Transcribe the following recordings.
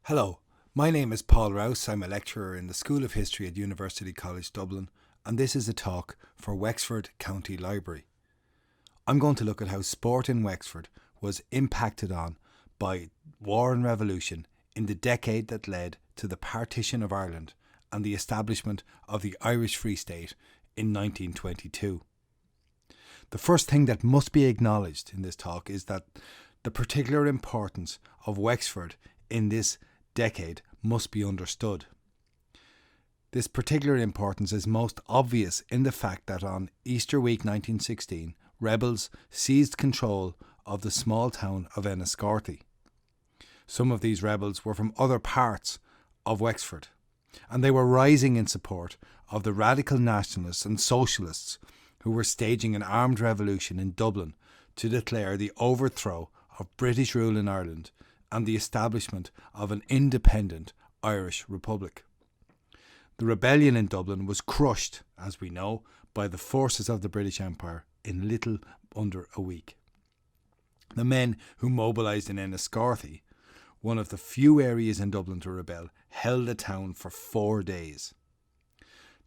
Hello, my name is Paul Rouse. I'm a lecturer in the School of History at University College Dublin, and this is a talk for Wexford County Library. I'm going to look at how sport in Wexford was impacted on by war and revolution in the decade that led to the partition of Ireland and the establishment of the Irish Free State in 1922. The first thing that must be acknowledged in this talk is that the particular importance of Wexford in this decade must be understood. This particular importance is most obvious in the fact that on Easter week 1916, rebels seized control of the small town of Enniscorthy. Some of these rebels were from other parts of Wexford, and they were rising in support of the radical nationalists and socialists who were staging an armed revolution in Dublin to declare the overthrow of British rule in Ireland and the establishment of an independent Irish Republic. The rebellion in Dublin was crushed, as we know, by the forces of the British Empire in little under a week. The men who mobilised in Enniscorthy, one of the few areas in Dublin to rebel, held the town for 4 days.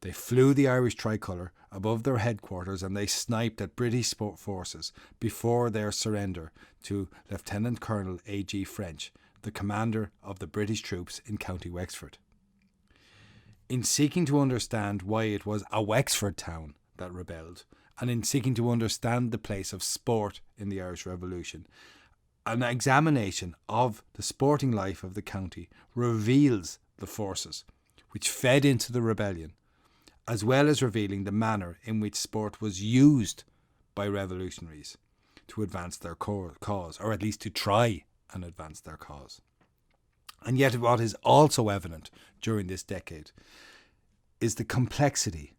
They flew the Irish tricolour above their headquarters and they sniped at British forces before their surrender to Lieutenant Colonel A.G. French, the commander of the British troops in County Wexford. In seeking to understand why it was a Wexford town that rebelled, and in seeking to understand the place of sport in the Irish Revolution, an examination of the sporting life of the county reveals the forces which fed into the rebellion, as well as revealing the manner in which sport was used by revolutionaries to advance their cause, or at least to try and advance their cause. And yet what is also evident during this decade is the complexity,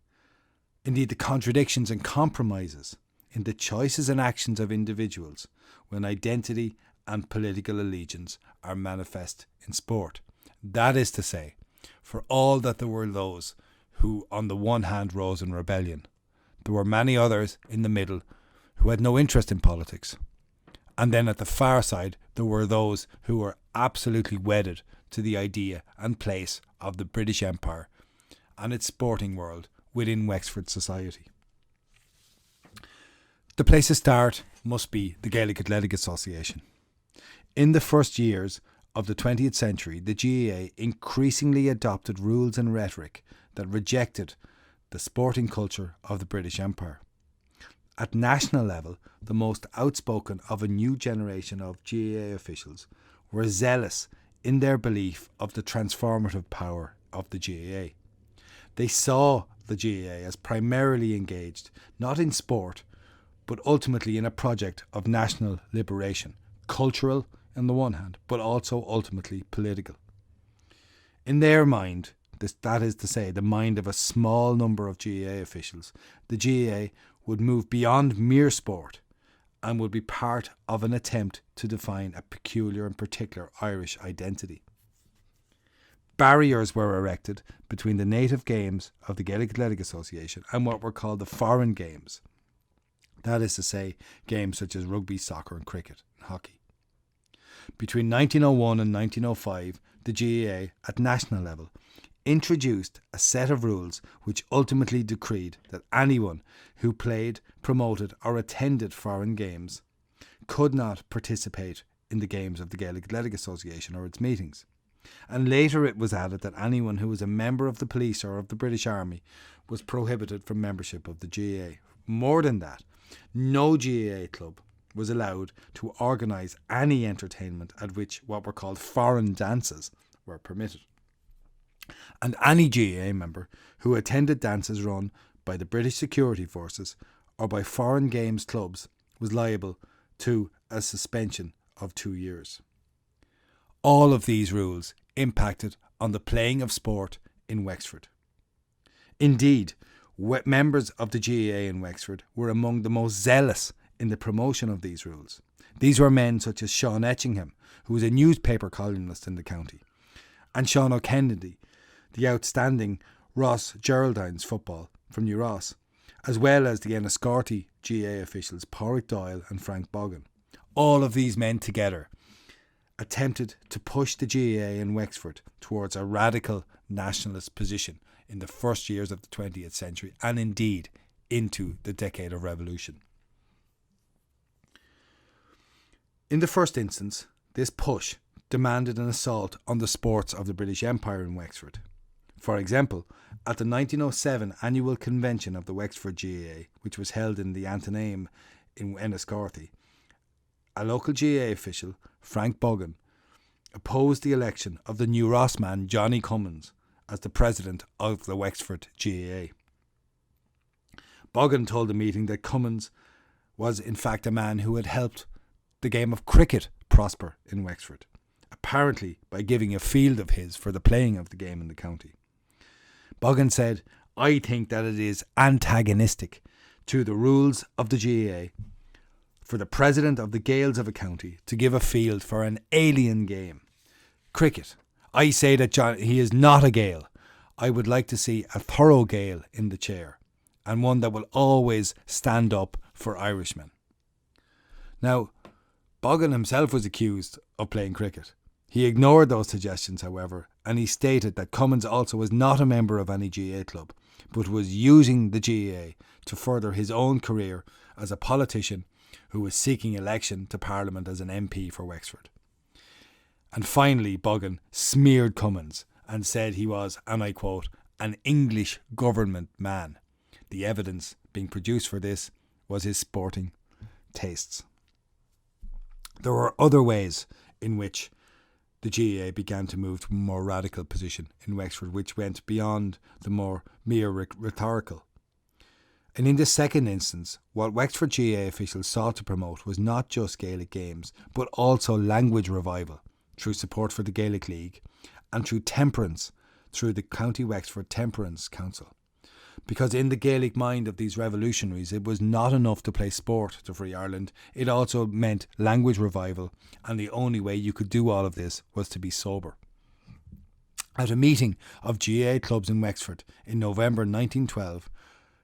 indeed the contradictions and compromises in the choices and actions of individuals when identity and political allegiance are manifest in sport. That is to say, for all that there were those who on the one hand rose in rebellion, there were many others in the middle who had no interest in politics. And then at the far side, there were those who were absolutely wedded to the idea and place of the British Empire and its sporting world within Wexford society. The place to start must be the Gaelic Athletic Association. In the first years of the 20th century, the GAA increasingly adopted rules and rhetoric that rejected the sporting culture of the British Empire. At national level, the most outspoken of a new generation of GAA officials were zealous in their belief of the transformative power of the GAA. They saw the GAA as primarily engaged not in sport, but ultimately in a project of national liberation, cultural on the one hand, but also ultimately political. In their mind, that is to say, the mind of a small number of GAA officials, the GAA would move beyond mere sport and would be part of an attempt to define a peculiar and particular Irish identity. Barriers were erected between the native games of the Gaelic Athletic Association and what were called the foreign games. That is to say, games such as rugby, soccer and cricket and hockey. Between 1901 and 1905, the GAA, at national level, introduced a set of rules which ultimately decreed that anyone who played, promoted or attended foreign games could not participate in the games of the Gaelic Athletic Association or its meetings. And later it was added that anyone who was a member of the police or of the British Army was prohibited from membership of the GAA. More than that, no GAA club was allowed to organise any entertainment at which what were called foreign dances were permitted. And any GAA member who attended dances run by the British security forces or by foreign games clubs was liable to a suspension of 2 years. All of these rules impacted on the playing of sport in Wexford. Indeed, members of the GAA in Wexford were among the most zealous in the promotion of these rules. These were men such as Sean Etchingham, who was a newspaper columnist in the county, and Sean O'Kennedy, the outstanding Ross Geraldines football from New Ross, as well as the Enniscorthy GAA officials Pádraig Doyle and Frank Bogan. All of these men together attempted to push the GAA in Wexford towards a radical nationalist position in the first years of the 20th century and indeed into the decade of revolution. In the first instance, this push demanded an assault on the sports of the British Empire in Wexford. For example, at the 1907 annual convention of the Wexford GAA, which was held in the Athenaeum in Enniscorthy, a local GAA official, Frank Bogan, opposed the election of the new Ross man Johnny Cummins as the president of the Wexford GAA. Bogan told the meeting that Cummins was in fact a man who had helped the game of cricket prosper in Wexford, apparently by giving a field of his for the playing of the game in the county. Bogan said, "I think that it is antagonistic to the rules of the GAA for the president of the Gaels of a county to give a field for an alien game, cricket. I say that he is not a Gael. I would like to see a thorough Gael in the chair, and one that will always stand up for Irishmen." Now, Bogan himself was accused of playing cricket. He ignored those suggestions, however, and he stated that Cummins also was not a member of any GAA club, but was using the GAA to further his own career as a politician who was seeking election to Parliament as an MP for Wexford. And finally, Bogan smeared Cummins and said he was, and I quote, "an English government man." The evidence being produced for this was his sporting tastes. There were other ways in which the GAA began to move to a more radical position in Wexford, which went beyond the mere rhetorical. And in the second instance, what Wexford GAA officials sought to promote was not just Gaelic games, but also language revival through support for the Gaelic League and through temperance through the County Wexford Temperance Council. Because in the Gaelic mind of these revolutionaries, it was not enough to play sport to free Ireland. It also meant language revival, and the only way you could do all of this was to be sober. At a meeting of GAA clubs in Wexford in November 1912,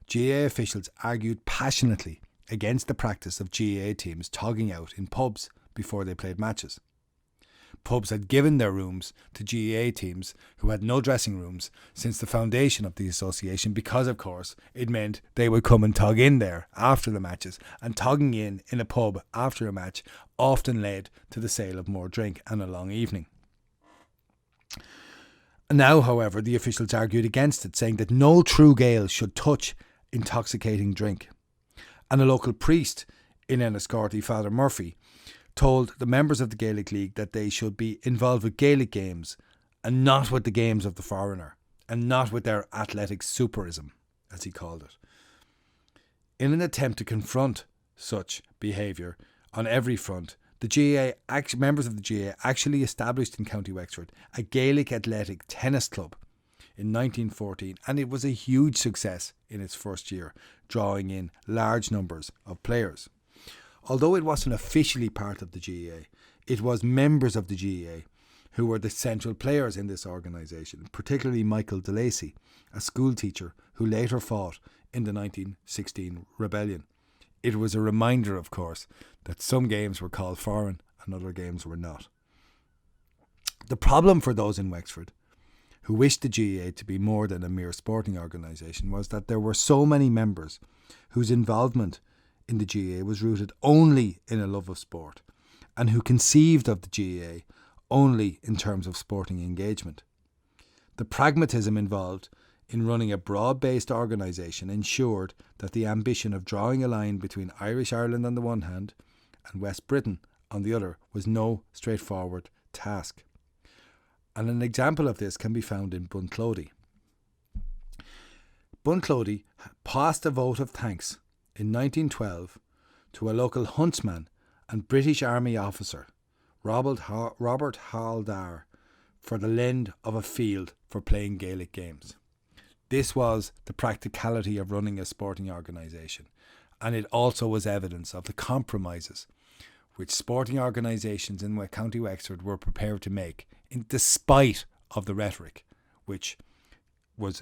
GAA officials argued passionately against the practice of GAA teams togging out in pubs before they played matches. Pubs had given their rooms to GAA teams who had no dressing rooms since the foundation of the association because, of course, it meant they would come and tog in there after the matches, and togging in a pub after a match often led to the sale of more drink and a long evening. Now, however, the officials argued against it, saying that no true Gael should touch intoxicating drink. And a local priest in Enniscorthy, Father Murphy, told the members of the Gaelic League that they should be involved with Gaelic games and not with the games of the foreigner, and not with their athletic superism, as he called it. In an attempt to confront such behaviour on every front, the members of the GAA actually established in County Wexford a Gaelic athletic tennis club in 1914, and it was a huge success in its first year, drawing in large numbers of players. Although it wasn't officially part of the GAA, it was members of the GAA who were the central players in this organisation, particularly Michael DeLacy, a school teacher who later fought in the 1916 rebellion. It was a reminder, of course, that some games were called foreign and other games were not. The problem for those in Wexford who wished the GAA to be more than a mere sporting organisation was that there were so many members whose involvement in the GAA was rooted only in a love of sport, and who conceived of the GAA only in terms of sporting engagement. The pragmatism involved in running a broad-based organisation ensured that the ambition of drawing a line between Irish Ireland on the one hand and West Britain on the other was no straightforward task. And an example of this can be found in Bunclody. Bunclody passed a vote of thanks in 1912 to a local huntsman and British Army officer, Robert Haldar, for the lend of a field for playing Gaelic games. This was the practicality of running a sporting organisation, and it also was evidence of the compromises which sporting organisations in County Wexford were prepared to make, despite of the rhetoric which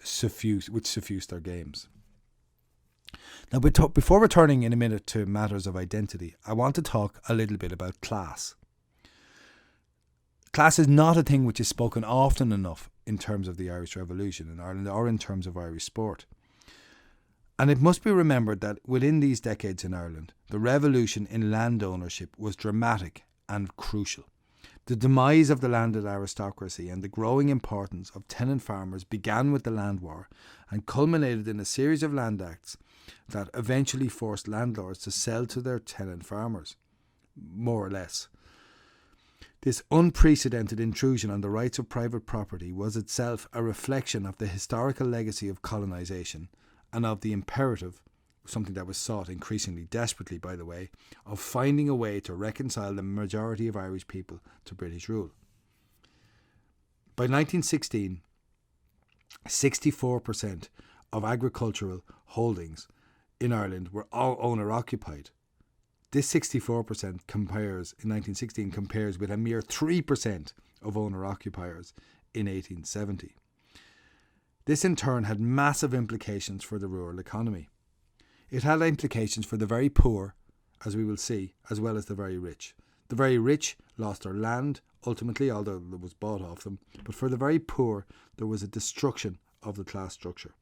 suffused their games. Now, before returning in a minute to matters of identity, I want to talk a little bit about class. Class is not a thing which is spoken often enough in terms of the Irish Revolution in Ireland or in terms of Irish sport. And it must be remembered that within these decades in Ireland, the revolution in land ownership was dramatic and crucial. The demise of the landed aristocracy and the growing importance of tenant farmers began with the Land War and culminated in a series of land acts that eventually forced landlords to sell to their tenant farmers, more or less. This unprecedented intrusion on the rights of private property was itself a reflection of the historical legacy of colonisation and of the imperative, something that was sought increasingly desperately, by the way, of finding a way to reconcile the majority of Irish people to British rule. By 1916, 64% of agricultural holdings in Ireland were all owner-occupied. This 64% compares with a mere 3% of owner-occupiers in 1870. This in turn had massive implications for the rural economy. It had implications for the very poor, as we will see, as well as the very rich. The very rich lost their land, ultimately, although it was bought off them, but for the very poor, there was a destruction of the class structure.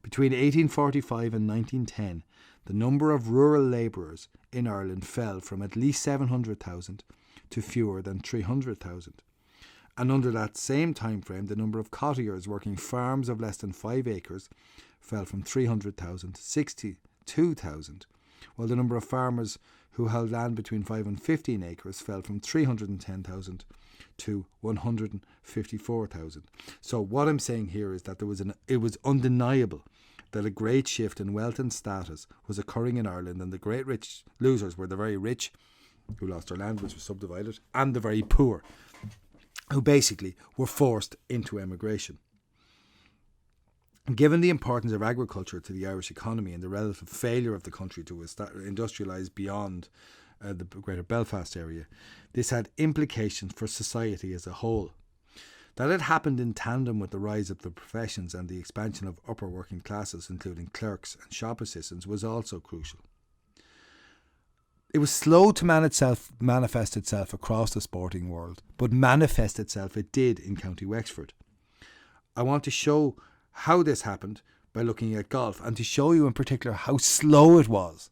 Between 1845 and 1910, the number of rural labourers in Ireland fell from at least 700,000 to fewer than 300,000. And under that same time frame, the number of cottagers working farms of less than 5 acres fell from 300,000 to 62,000, while the number of farmers who held land between 5 and 15 acres fell from 310,000 to 154,000. So what I'm saying here is that it was undeniable that a great shift in wealth and status was occurring in Ireland, and the great rich losers were the very rich, who lost their land, which was subdivided, and the very poor, who basically were forced into emigration. Given the importance of agriculture to the Irish economy and the relative failure of the country to industrialise beyond the Greater Belfast area, this had implications for society as a whole. That it happened in tandem with the rise of the professions and the expansion of upper working classes, including clerks and shop assistants, was also crucial. It was slow to manifest itself across the sporting world, but manifest itself it did in County Wexford. I want to show how this happened by looking at golf, and to show you in particular how slow it was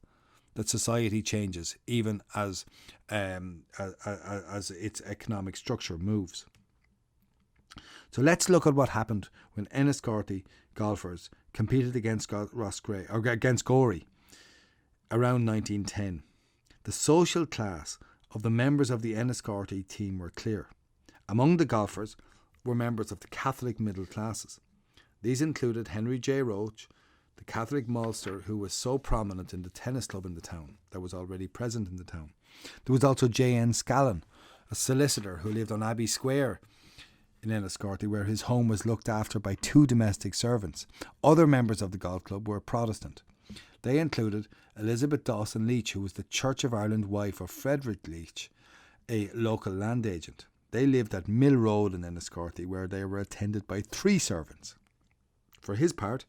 that society changes, even as its economic structure moves. So let's look at what happened when Enniscorthy golfers competed against against Gorey around 1910. The social class of the members of the Enniscorthy team were clear. Among the golfers were members of the Catholic middle classes. These included Henry J. Roach, the Catholic maltster who was so prominent in the tennis club in the town, that was already present in the town. There was also J.N. Scallon, a solicitor who lived on Abbey Square in Enniscorthy, where his home was looked after by 2 domestic servants. Other members of the golf club were Protestant. They included Elizabeth Dawson Leach, who was the Church of Ireland wife of Frederick Leach, a local land agent. They lived at Mill Road in Enniscorthy, where they were attended by 3 servants. For his part,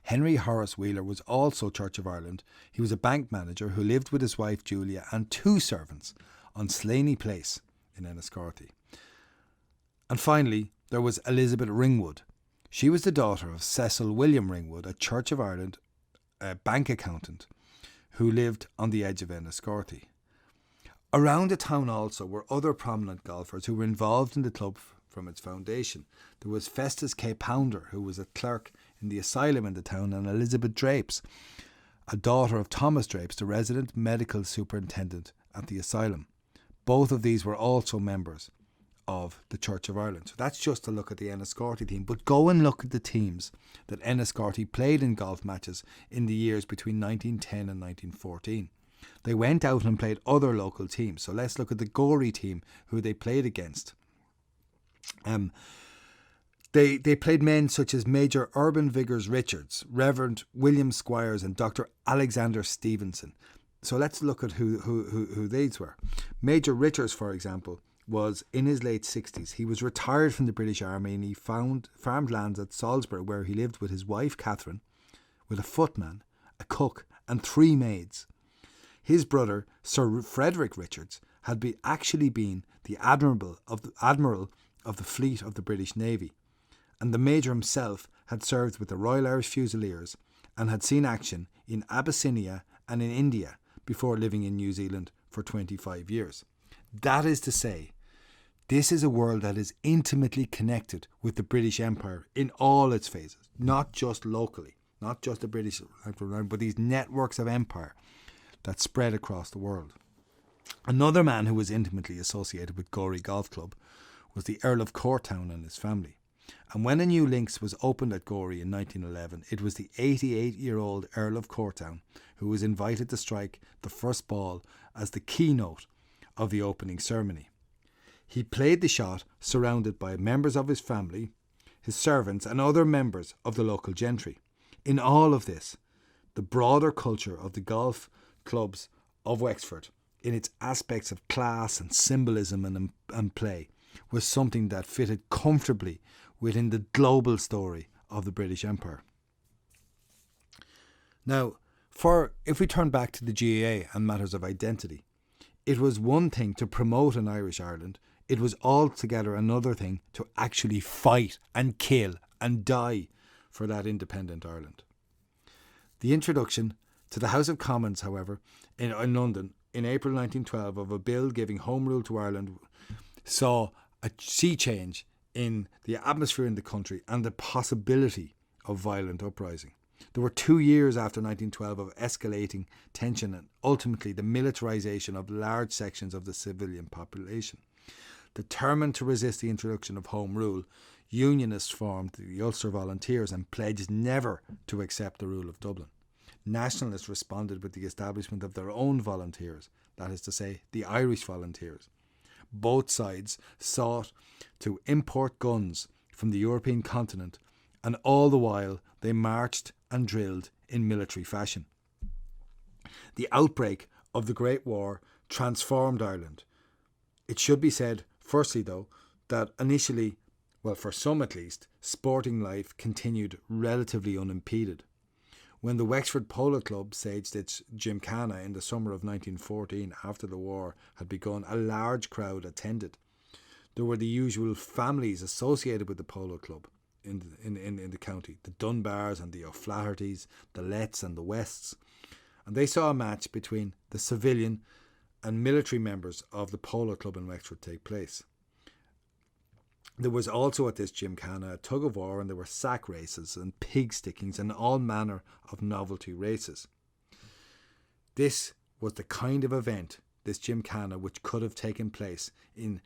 Henry Horace Wheeler was also Church of Ireland. He was a bank manager who lived with his wife Julia and 2 servants on Slaney Place in Enniscorthy. And finally, there was Elizabeth Ringwood. She was the daughter of Cecil William Ringwood, a Church of Ireland bank accountant who lived on the edge of Enniscorthy. Around the town also were other prominent golfers who were involved in the club from its foundation. There was Festus K. Pounder, who was a clerk in the asylum in the town, and Elizabeth Drapes, a daughter of Thomas Drapes, the resident medical superintendent at the asylum. Both of these were also members of the Church of Ireland. So that's just a look at the Enniscorthy team. But go and look at the teams that Enniscorthy played in golf matches in the years between 1910 and 1914. They went out and played other local teams. So let's look at the Gorey team, who they played against. They played men such as Major Urban Vigors Richards, Reverend William Squires, and Dr. Alexander Stevenson. So let's look at who these were. Major Richards, for example, was in his late 60s. He was retired from the British Army, and he farmed lands at Salisbury, where he lived with his wife Catherine, with a footman, a cook and 3 maids. His brother, Sir Frederick Richards, had actually been the admiral of the fleet of the British Navy, and the Major himself had served with the Royal Irish Fusiliers and had seen action in Abyssinia and in India before living in New Zealand for 25 years. That is to say, this is a world that is intimately connected with the British Empire in all its phases, not just locally, not just the British, but these networks of empire that spread across the world. Another man who was intimately associated with Gorey Golf Club was the Earl of Courtown and his family. And when a new links was opened at Gorey in 1911, it was the 88-year-old Earl of Courtown who was invited to strike the first ball as the keynote of the opening ceremony. He played the shot surrounded by members of his family, his servants and other members of the local gentry. In all of this, the broader culture of the golf clubs of Wexford, in its aspects of class and symbolism and play, was something that fitted comfortably within the global story of the British Empire. Now, if we turn back to the GAA and matters of identity, it was one thing to promote an Irish Ireland. It was altogether another thing to actually fight and kill and die for that independent Ireland. The introduction to the House of Commons, however, in London in April 1912 of a bill giving Home Rule to Ireland saw a sea change in the atmosphere in the country and the possibility of violent uprising. There were 2 years after 1912 of escalating tension and ultimately the militarisation of large sections of the civilian population. Determined to resist the introduction of Home Rule, Unionists formed the Ulster Volunteers and pledged never to accept the rule of Dublin. Nationalists responded with the establishment of their own volunteers, that is to say, the Irish Volunteers. Both sides sought to import guns from the European continent, and all the while they marched and drilled in military fashion. The outbreak of the Great War transformed Ireland. It should be said, firstly though, that initially, well for some at least, sporting life continued relatively unimpeded. When the Wexford Polo Club staged its Gymkhana in the summer of 1914 after the war had begun, a large crowd attended. There were the usual families associated with the Polo Club in the county, the Dunbars and the O'Flahertys, the Letts and the Wests, and they saw a match between the civilian and military members of the Polo Club in Wexford take place. There was also at this Gymkhana a tug of war, and there were sack races and pig stickings and all manner of novelty races. This was the kind of event, this Gymkhana, which could have taken place in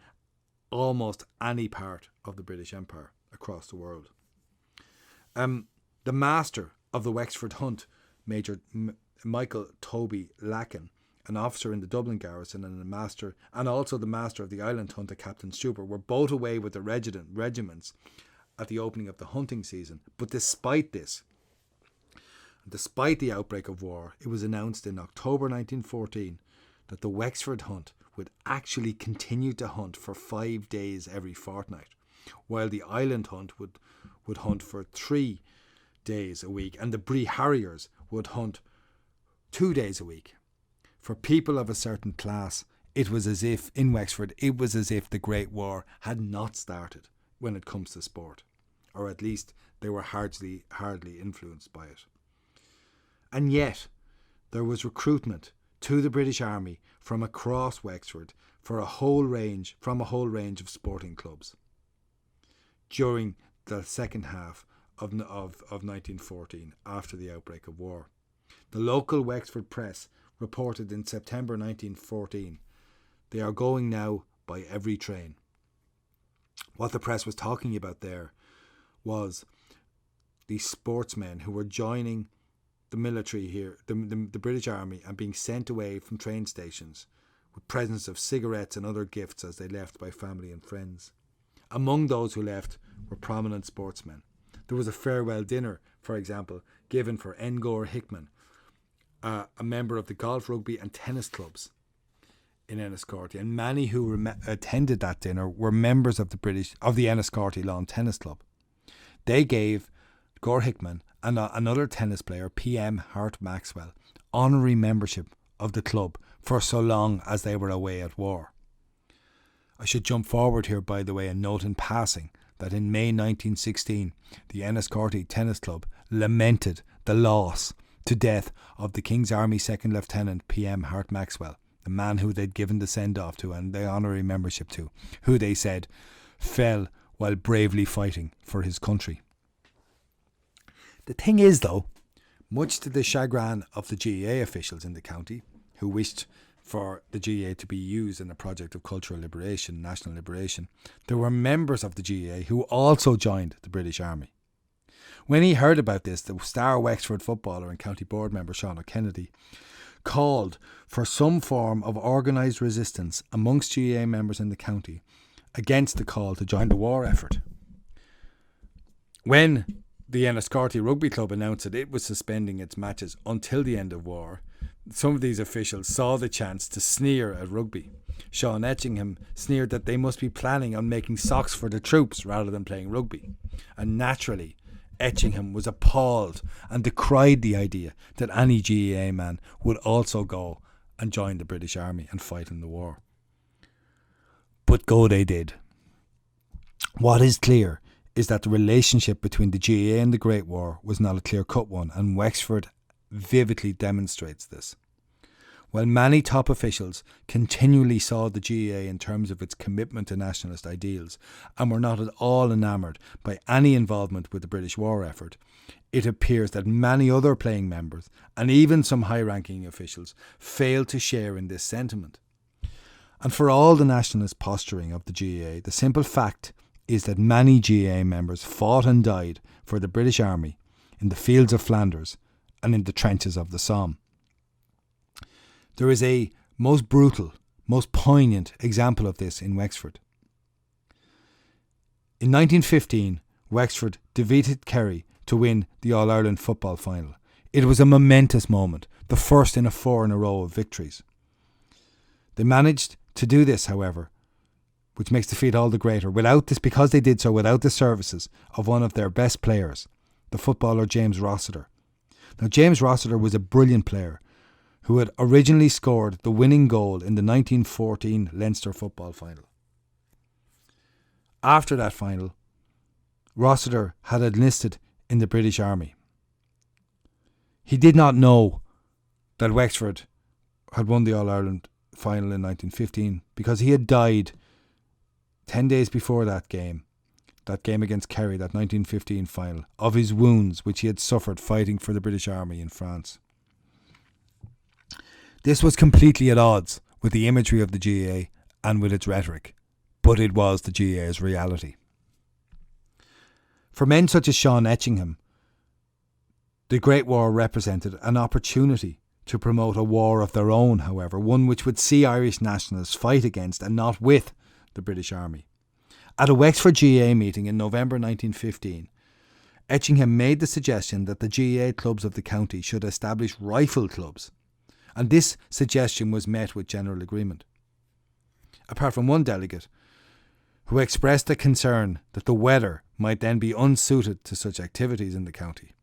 almost any part of the British Empire across the world. The master of the Wexford Hunt, Major Michael Toby Lacken, an officer in the Dublin garrison and also the master of the Island Hunt, Captain Stewart, were both away with the regiments at the opening of the hunting season. But despite this, despite the outbreak of war, it was announced in October 1914 that the Wexford Hunt would actually continue to hunt for 5 days every fortnight, while the Island Hunt would hunt for 3 days a week, and the Bree Harriers would hunt 2 days a week. For people of a certain class, it was as if, in Wexford, it was as if the Great War had not started when it comes to sport, or at least they were hardly influenced by it. And yet, there was recruitment to the British Army from across Wexford from a whole range of sporting clubs during the second half of 1914, after the outbreak of war. The local Wexford press reported in September 1914, "They are going now by every train." What the press was talking about there was these sportsmen who were joining the military here, the British Army, and being sent away from train stations with presents of cigarettes and other gifts as they left by family and friends. Among those who left were prominent sportsmen. There was a farewell dinner, for example, given for Ngor Hickman, a member of the golf, rugby and tennis clubs in Enniscorthy, and many who attended that dinner were members of the Enniscorthy Lawn Tennis Club. They gave Ngor Hickman and another tennis player, PM Hart Maxwell, honorary membership of the club for so long as they were away at war. I should jump forward here, by the way, and note in passing that in May 1916, the Enniscorthy Tennis Club lamented the loss to death of the King's Army Second Lieutenant PM Hart Maxwell, the man who they'd given the send-off to and the honorary membership to, who they said fell while bravely fighting for his country. The thing is, though, much to the chagrin of the GAA officials in the county, who wished for the GAA to be used in a project of cultural liberation, national liberation, there were members of the GAA who also joined the British Army. When he heard about this, the star Wexford footballer and county board member Sean O'Kennedy called for some form of organised resistance amongst GAA members in the county against the call to join the war effort. When the Enniscorthy Rugby Club announced that it was suspending its matches until the end of war, some of these officials saw the chance to sneer at rugby. Sean Etchingham sneered that they must be planning on making socks for the troops rather than playing rugby. And naturally, Etchingham was appalled and decried the idea that any GAA man would also go and join the British Army and fight in the war. But go they did. What is clear is that the relationship between the GAA and the Great War was not a clear-cut one, and Wexford vividly demonstrates this. While many top officials continually saw the GAA in terms of its commitment to nationalist ideals and were not at all enamoured by any involvement with the British war effort, it appears that many other playing members and even some high-ranking officials failed to share in this sentiment. And for all the nationalist posturing of the GAA, the simple fact is that many GAA members fought and died for the British Army in the fields of Flanders and in the trenches of the Somme. There is a most brutal, most poignant example of this in Wexford. In 1915, Wexford defeated Kerry to win the All-Ireland football final. It was a momentous moment, the first in a 4 in a row of victories. They managed to do this, however, which makes the feat all the greater, because they did so without the services of one of their best players, the footballer James Rossiter. Now, James Rossiter was a brilliant player who had originally scored the winning goal in the 1914 Leinster football final. After that final, Rossiter had enlisted in the British Army. He did not know that Wexford had won the All-Ireland final in 1915 because he had died 10 days before that game against Kerry, that 1915 final, of his wounds which he had suffered fighting for the British Army in France. This was completely at odds with the imagery of the GAA and with its rhetoric, but it was the GAA's reality. For men such as Sean Etchingham, the Great War represented an opportunity to promote a war of their own, however, one which would see Irish nationalists fight against and not with the British Army. At a Wexford GAA meeting in November 1915, Etchingham made the suggestion that the GAA clubs of the county should establish rifle clubs, and this suggestion was met with general agreement. Apart from one delegate, who expressed a concern that the weather might then be unsuited to such activities in the county.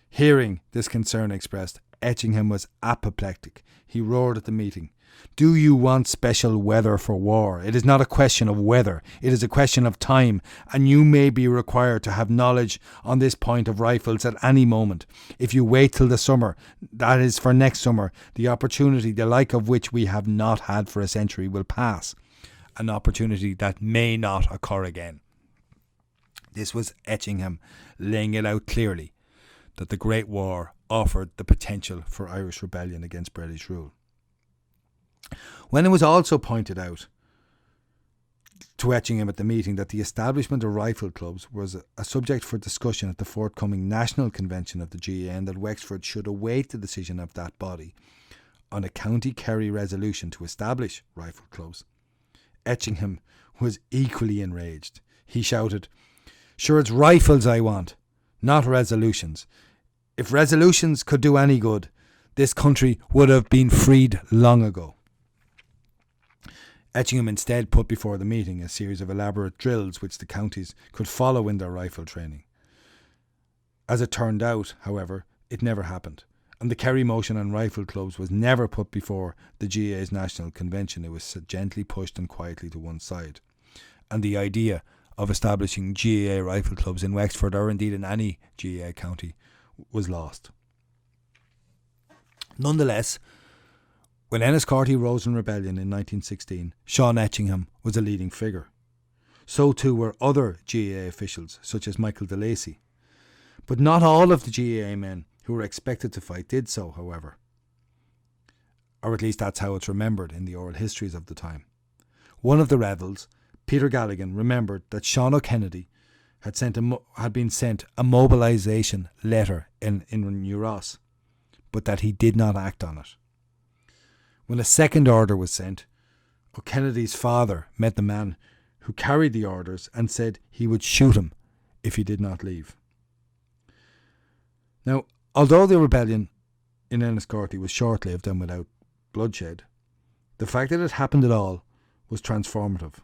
Hearing this concern expressed, Etchingham was apoplectic. He roared at the meeting, "Do you want special weather for war? It is not a question of weather, it is a question of time, and you may be required to have knowledge on this point of rifles at any moment. If you wait till the summer, that is for next summer, the opportunity the like of which we have not had for a century will pass, an opportunity that may not occur again." This was Etchingham laying it out clearly that the Great War offered the potential for Irish rebellion against British rule. When it was also pointed out to Etchingham at the meeting that the establishment of rifle clubs was a subject for discussion at the forthcoming National Convention of the GAA and that Wexford should await the decision of that body on a County Kerry resolution to establish rifle clubs, Etchingham was equally enraged. He shouted, "Sure, it's rifles I want, not resolutions. If resolutions could do any good, this country would have been freed long ago." Etchingham instead put before the meeting a series of elaborate drills which the counties could follow in their rifle training. As it turned out, however, it never happened, And the Kerry Motion and Rifle Clubs was never put before the GAA's National Convention. It was gently pushed and quietly to one side. And the idea of establishing GAA rifle clubs in Wexford, or indeed in any GAA county, was lost. Nonetheless, when Enniscorthy rose in rebellion in 1916, Sean Etchingham was a leading figure. So too were other GAA officials, such as Michael de Lacy. But not all of the GAA men who were expected to fight did so, however. Or at least that's how it's remembered in the oral histories of the time. One of the rebels, Peter Galligan, remembered that Sean O'Kennedy had been sent a mobilisation letter in Rouse, but that he did not act on it. When a second order was sent, O'Kennedy's father met the man who carried the orders and said he would shoot him if he did not leave. Now, although the rebellion in Enniscorthy was short-lived and without bloodshed, the fact that it happened at all was transformative.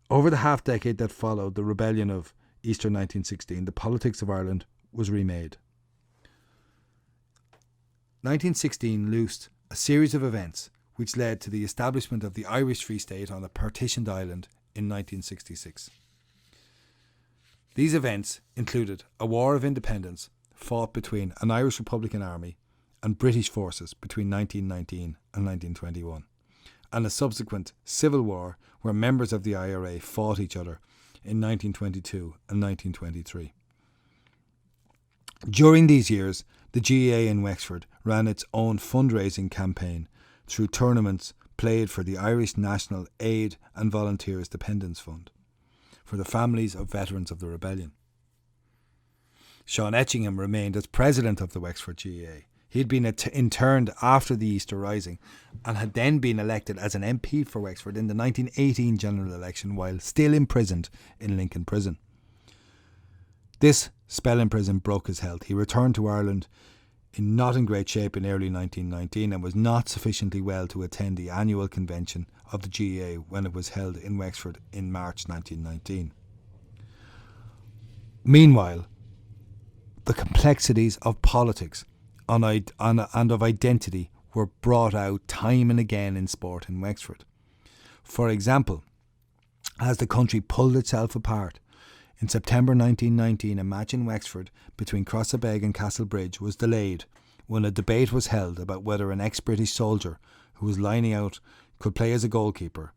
Over the half-decade that followed the rebellion of Easter 1916, the politics of Ireland was remade. 1916 loosed a series of events which led to the establishment of the Irish Free State on a partitioned island in 1966. These events included a war of independence fought between an Irish Republican army and British forces between 1919 and 1921, and a subsequent civil war where members of the IRA fought each other in 1922 and 1923. During these years, the GAA in Wexford ran its own fundraising campaign through tournaments played for the Irish National Aid and Volunteers Dependence Fund for the families of veterans of the rebellion. Sean Etchingham remained as president of the Wexford GAA. He had been interned after the Easter Rising and had then been elected as an MP for Wexford in the 1918 general election while still imprisoned in Lincoln Prison. This spell in prison broke his health. He returned to Ireland not in great shape in early 1919 and was not sufficiently well to attend the annual convention of the GAA when it was held in Wexford in March 1919. Meanwhile, the complexities of politics and of identity were brought out time and again in sport in Wexford. For example, as the country pulled itself apart, in September 1919 a match in Wexford between Crossabeg and Castlebridge was delayed when a debate was held about whether an ex-British soldier who was lining out could play as a goalkeeper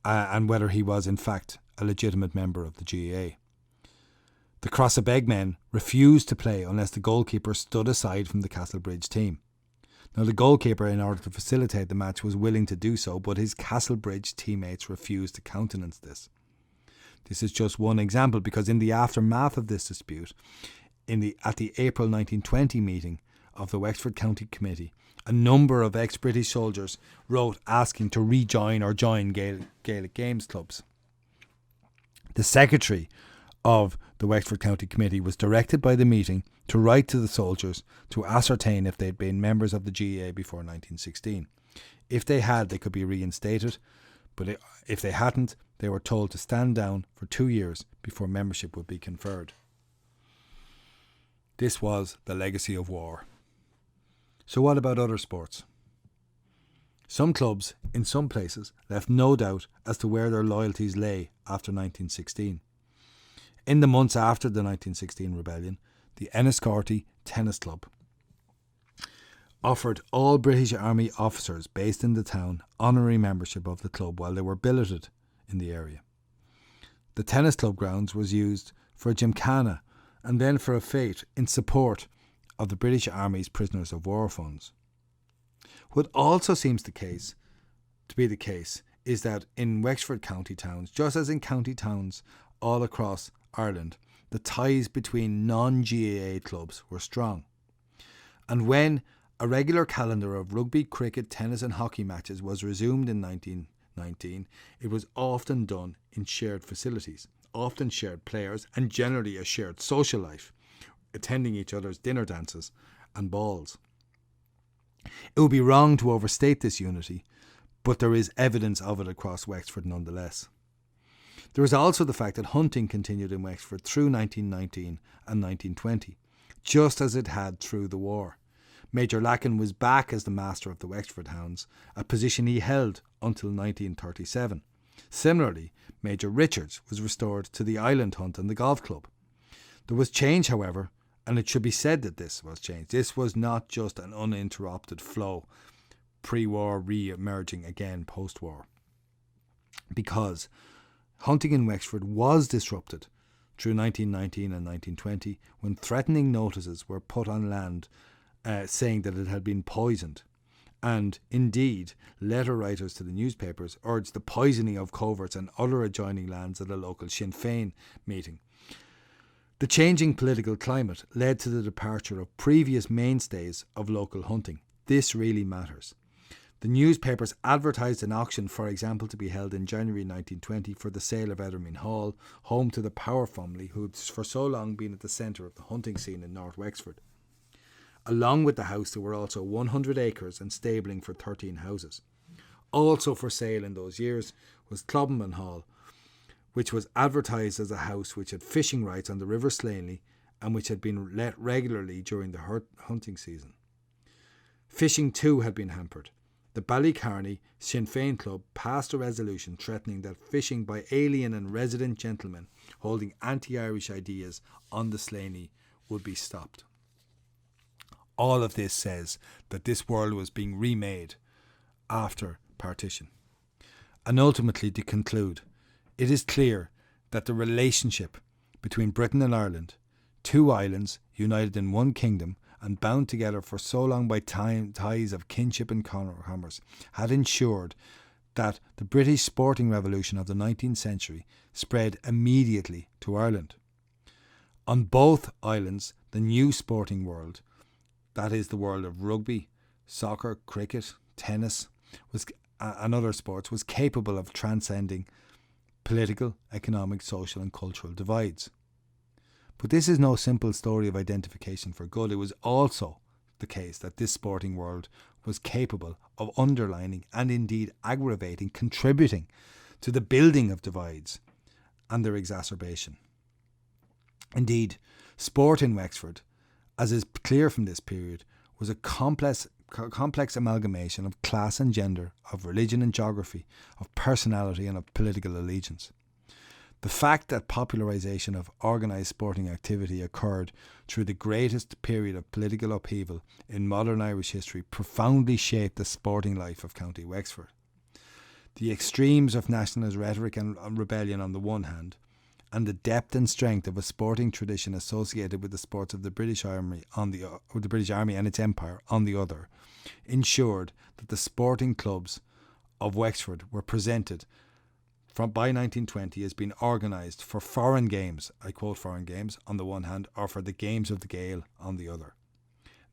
and whether he was in fact a legitimate member of the GAA. The Crossabeg men refused to play unless the goalkeeper stood aside from the Castlebridge team. Now, the goalkeeper, in order to facilitate the match, was willing to do so, but his Castlebridge teammates refused to countenance this. This is just one example, because in the aftermath of this dispute, at the April 1920 meeting of the Wexford County Committee, a number of ex-British soldiers wrote asking to rejoin or join Gaelic Games clubs. The secretary of the Wexford County Committee was directed by the meeting to write to the soldiers to ascertain if they had been members of the GAA before 1916. If they had, they could be reinstated, but if they hadn't, they were told to stand down for 2 years before membership would be conferred. This was the legacy of war. So what about other sports? Some clubs, in some places, left no doubt as to where their loyalties lay after 1916. In the months after the 1916 rebellion, the Enniscorthy Tennis Club offered all British Army officers based in the town honorary membership of the club while they were billeted in the area. The tennis club grounds was used for a gymkhana and then for a fete in support of the British Army's prisoners of war funds. What also seems to be the case is that in Wexford county towns, just as in county towns all across Ireland, the ties between non-GAA clubs were strong. And when a regular calendar of rugby, cricket, tennis and hockey matches was resumed in 1919, it was often done in shared facilities, often shared players and generally a shared social life, attending each other's dinner dances and balls. It would be wrong to overstate this unity, but there is evidence of it across Wexford nonetheless. There is also the fact that hunting continued in Wexford through 1919 and 1920. just as it had through the war. Major Lacken was back as the master of the Wexford Hounds, a position he held until 1937. Similarly, Major Richards was restored to the Island Hunt and the Golf Club. There was change, however, and it should be said that this was change. This was not just an uninterrupted flow, pre-war re-emerging again post-war. Because hunting in Wexford was disrupted through 1919 and 1920 when threatening notices were put on land saying that it had been poisoned. And indeed, letter writers to the newspapers urged the poisoning of coverts and other adjoining lands at a local Sinn Féin meeting. The changing political climate led to the departure of previous mainstays of local hunting. This really matters. The newspapers advertised an auction, for example, to be held in January 1920 for the sale of Ethermine Hall, home to the Power family, who had for so long been at the centre of the hunting scene in North Wexford. Along with the house, there were also 100 acres and stabling for 13 houses. Also for sale in those years was Clobman Hall, which was advertised as a house which had fishing rights on the River Slaney and which had been let regularly during the hunting season. Fishing too had been hampered. The Ballycarney Sinn Féin Club passed a resolution threatening that fishing by alien and resident gentlemen holding anti-Irish ideas on the Slaney would be stopped. All of this says that this world was being remade after partition. And ultimately, to conclude, it is clear that the relationship between Britain and Ireland, two islands united in one kingdom and bound together for so long by ties of kinship and commerce, had ensured that the British sporting revolution of the 19th century spread immediately to Ireland. On both islands, the new sporting world, that is the world of rugby, soccer, cricket, tennis, and other sports, was capable of transcending political, economic, social and cultural divides. But this is no simple story of identification for good. It was also the case that this sporting world was capable of underlining and indeed aggravating, contributing to the building of divides and their exacerbation. Indeed, sport in Wexford, as is clear from this period, was a complex amalgamation of class and gender, of religion and geography, of personality and of political allegiance. The fact that popularisation of organised sporting activity occurred through the greatest period of political upheaval in modern Irish history profoundly shaped the sporting life of County Wexford. The extremes of nationalist rhetoric and rebellion on the one hand, and the depth and strength of a sporting tradition associated with the sports of the British Army and its empire on the other, ensured that the sporting clubs of Wexford were presented by 1920 as being organised for foreign games, I quote foreign games, on the one hand, or for the games of the Gael on the other.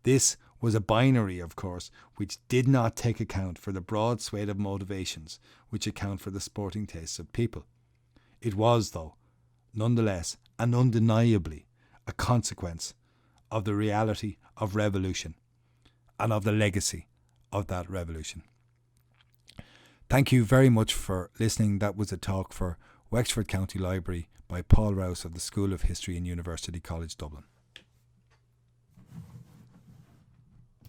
This was a binary, of course, which did not take account for the broad swathe of motivations which account for the sporting tastes of people. It was, though, nonetheless and undeniably a consequence of the reality of revolution and of the legacy of that revolution. Thank you very much for listening. That was a talk for Wexford County Library by Paul Rouse of the School of History in University College Dublin.